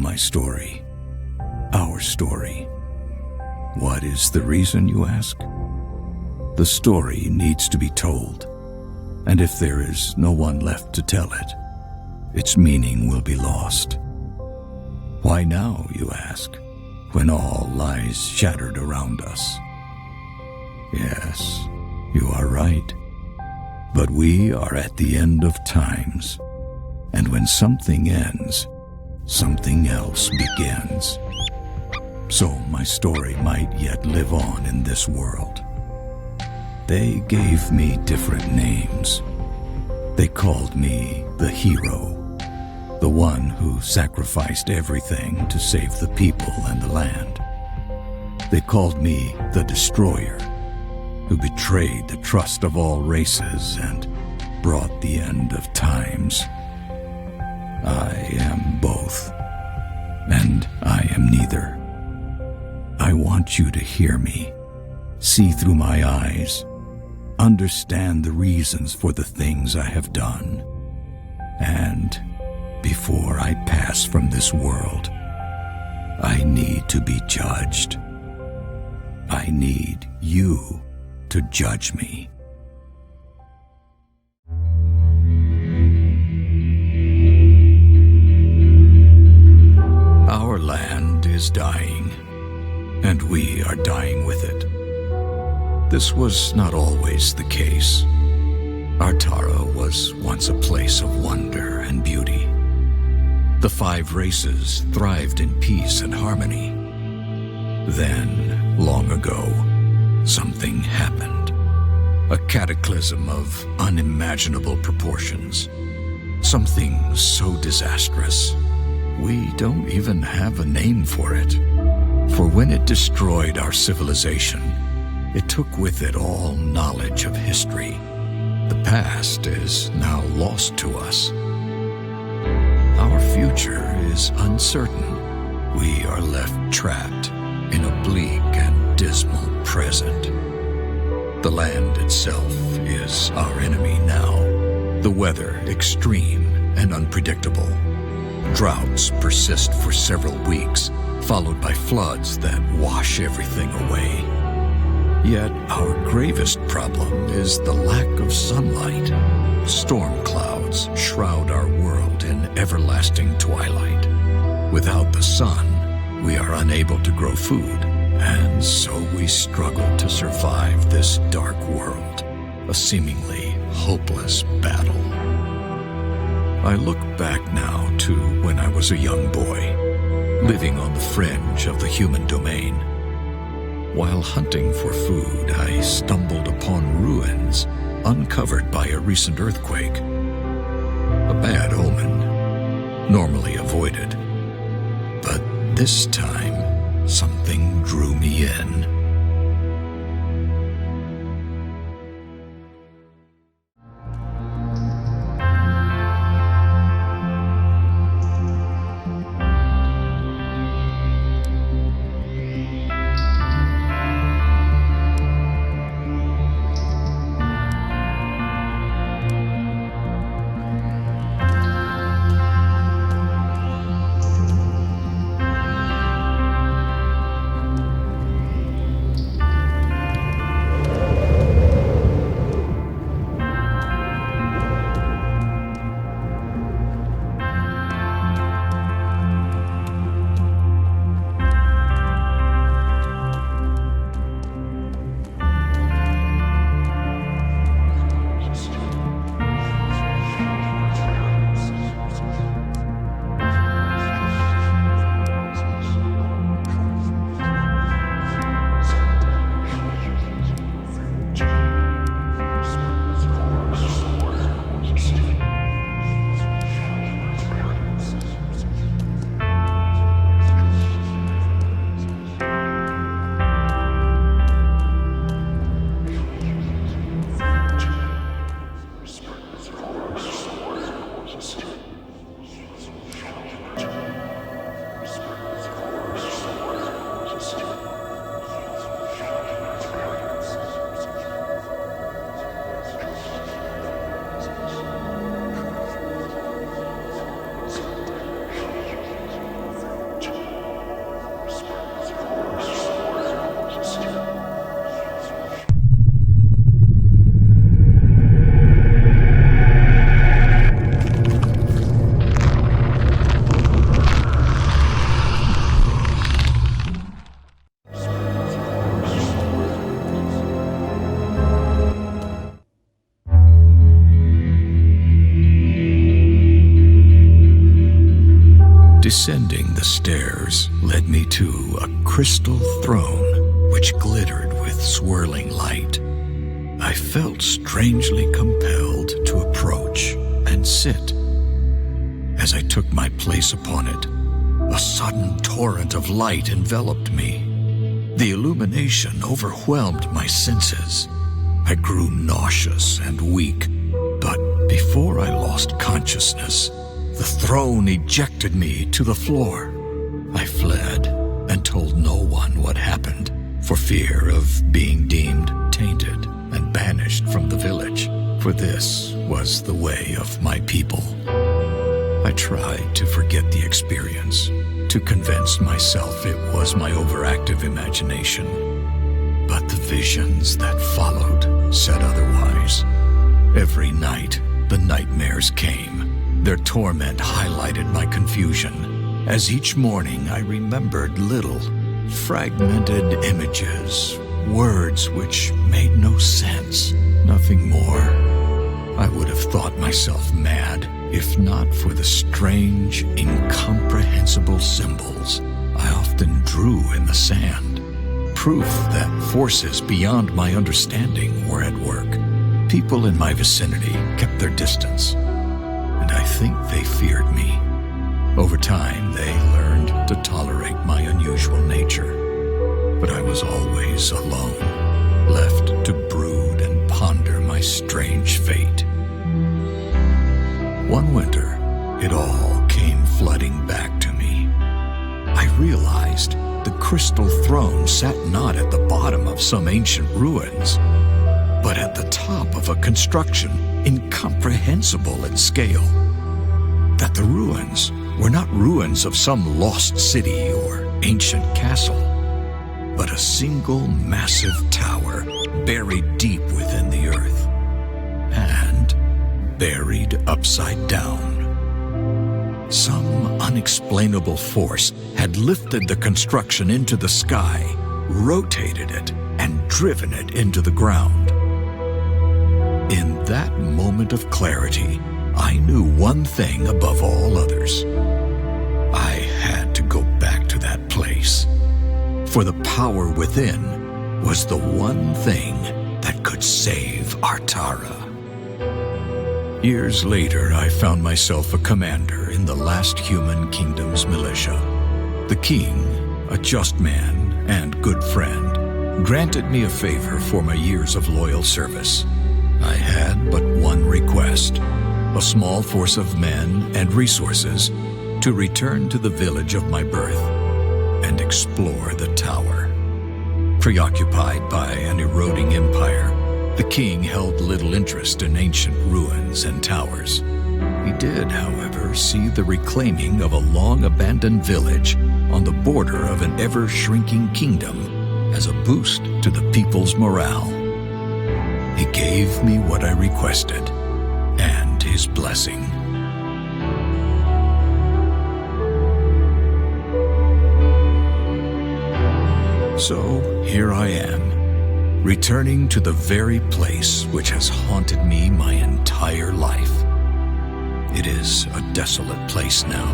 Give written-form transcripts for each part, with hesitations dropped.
my story, our story. What is the reason, you ask? The story needs to be told, and if there is no one left to tell it, its meaning will be lost. Why now, you ask, when all lies shattered around us? Yes, you are right. But we are at the end of times, and when something ends, something else begins. So my story might yet live on in this world. They gave me different names. They called me the hero, the one who sacrificed everything to save the people and the land. They called me the destroyer, who betrayed the trust of all races and brought the end of times. I am both, and I am neither. I want you to hear me, see through my eyes, understand the reasons for the things I have done. And before I pass from this world, I need to be judged. I need you to judge me. Our land is dying, and we are dying with it. This was not always the case. Artara was once a place of wonder and beauty. The 5 races thrived in peace and harmony. Then, long ago, something happened. A cataclysm of unimaginable proportions. Something so disastrous, we don't even have a name for it. For when it destroyed our civilization, it took with it all knowledge of history. The past is now lost to us. Our future is uncertain. We are left trapped in a bleak and dismal present. The land itself is our enemy now. The weather extreme and unpredictable. Droughts persist for several weeks, followed by floods that wash everything away. Yet our gravest problem is the lack of sunlight. Storm clouds shroud our world in everlasting twilight. Without the sun, we are unable to grow food, and so we struggle to survive this dark world, a seemingly hopeless battle. I look back now to when I was a young boy, living on the fringe of the human domain. While hunting for food, I stumbled upon ruins uncovered by a recent earthquake. A bad omen, normally avoided. But this time, something drew me in. Descending the stairs led me to a crystal throne which glittered with swirling light. I felt strangely compelled to approach and sit. As I took my place upon it, a sudden torrent of light enveloped me. The illumination overwhelmed my senses. I grew nauseous and weak, but before I lost consciousness, the throne ejected me to the floor. I fled and told no one what happened, for fear of being deemed tainted and banished from the village, for this was the way of my people. I tried to forget the experience, to convince myself it was my overactive imagination. But the visions that followed said otherwise. Every night, the nightmares came. Their torment highlighted my confusion, as each morning I remembered little, fragmented images, words which made no sense, nothing more. I would have thought myself mad if not for the strange, incomprehensible symbols I often drew in the sand, proof that forces beyond my understanding were at work. People in my vicinity kept their distance, and I think they feared me. Over time, they learned to tolerate my unusual nature, but I was always alone, left to brood and ponder my strange fate. One winter, it all came flooding back to me. I realized the crystal throne sat not at the bottom of some ancient ruins, but at the top of a construction incomprehensible in scale. That the ruins were not ruins of some lost city or ancient castle, but a single massive tower buried deep within the earth, and buried upside down. Some unexplainable force had lifted the construction into the sky, rotated it, and driven it into the ground. In that moment of clarity, I knew one thing above all others. I had to go back to that place, for the power within was the one thing that could save Artara. Years later, I found myself a commander in the last human kingdom's militia. The king, a just man and good friend, granted me a favor for my years of loyal service. I had but one request: a small force of men and resources to return to the village of my birth and explore the tower. Preoccupied by an eroding empire, the king held little interest in ancient ruins and towers. He did, however, see the reclaiming of a long-abandoned village on the border of an ever-shrinking kingdom as a boost to the people's morale. He gave me what I requested, and his blessing. So here I am, returning to the very place which has haunted me my entire life. It is a desolate place now.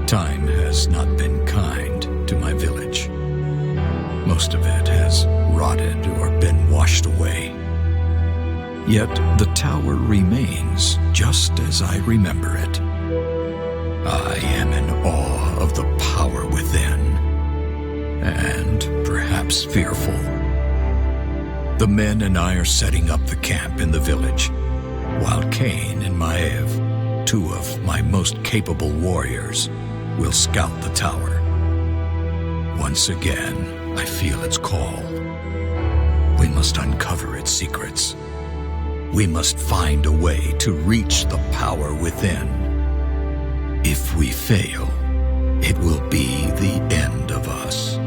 Time has not been kind to my village. Most of it has rotted or been washed away. Yet the tower remains just as I remember it. I am in awe of the power within, and perhaps fearful. The men and I are setting up the camp in the village, while Cain and Maev, two of my most capable warriors, will scout the tower. Once again, I feel its call. We must uncover its secrets. We must find a way to reach the power within. If we fail, it will be the end of us.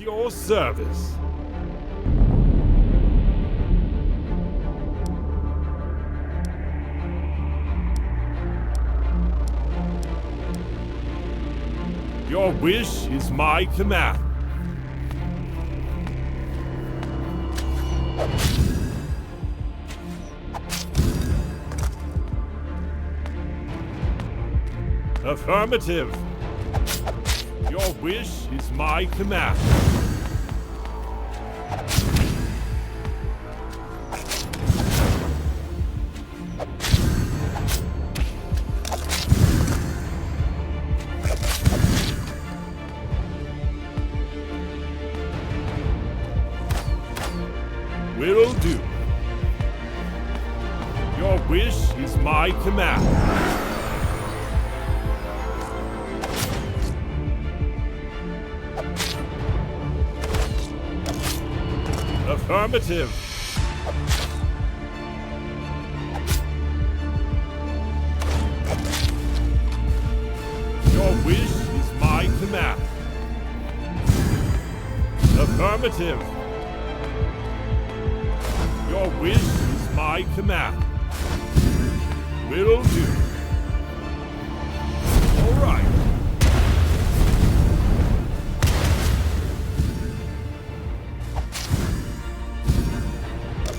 your service. Your wish is my command. Affirmative. Your wish is my command. Will do. Your wish is my command. Affirmative. Your wish is my command. Affirmative. Your wish is my command. Will do. All right.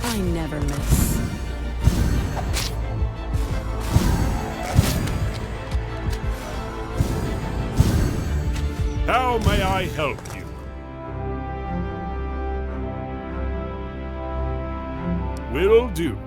I never miss. How may I help you? Will do.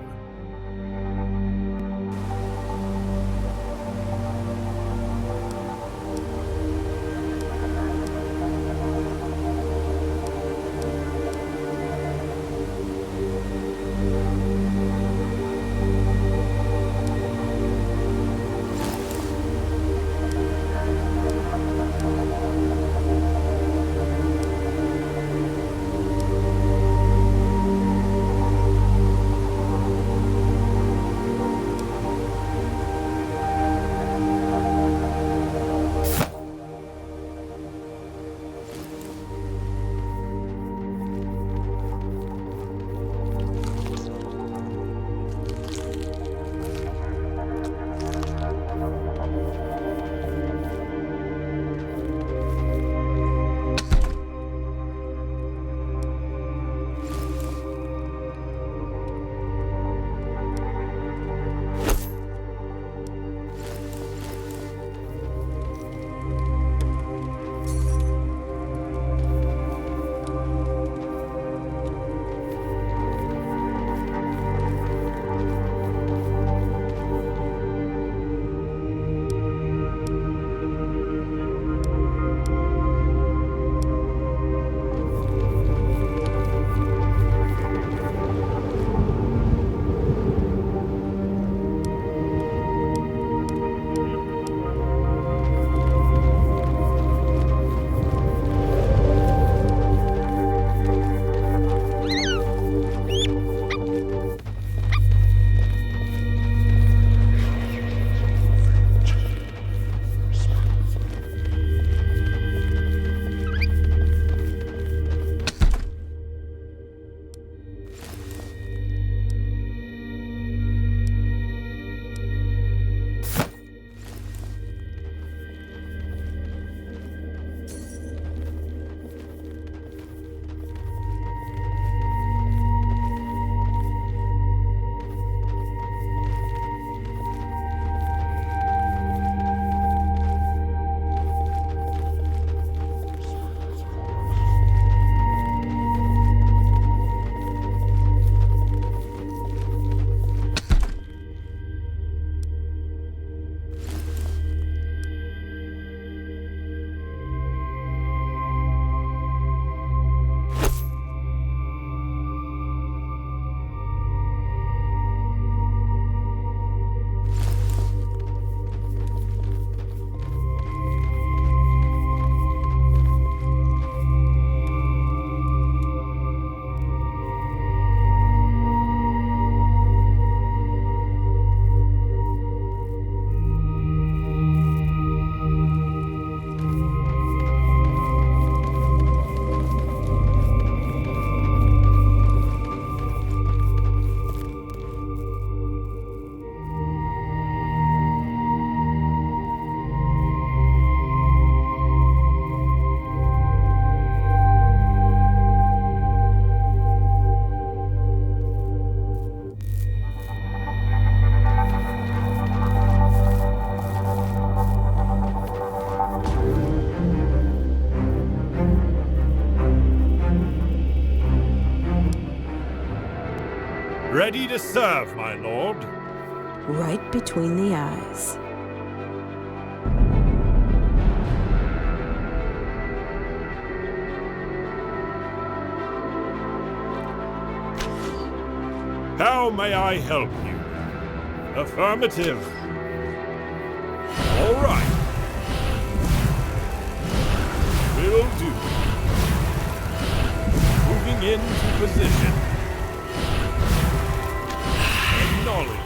Ready to serve, my lord. Right between the eyes. How may I help you? Affirmative. All right. Will do. Moving into position. Acknowledge.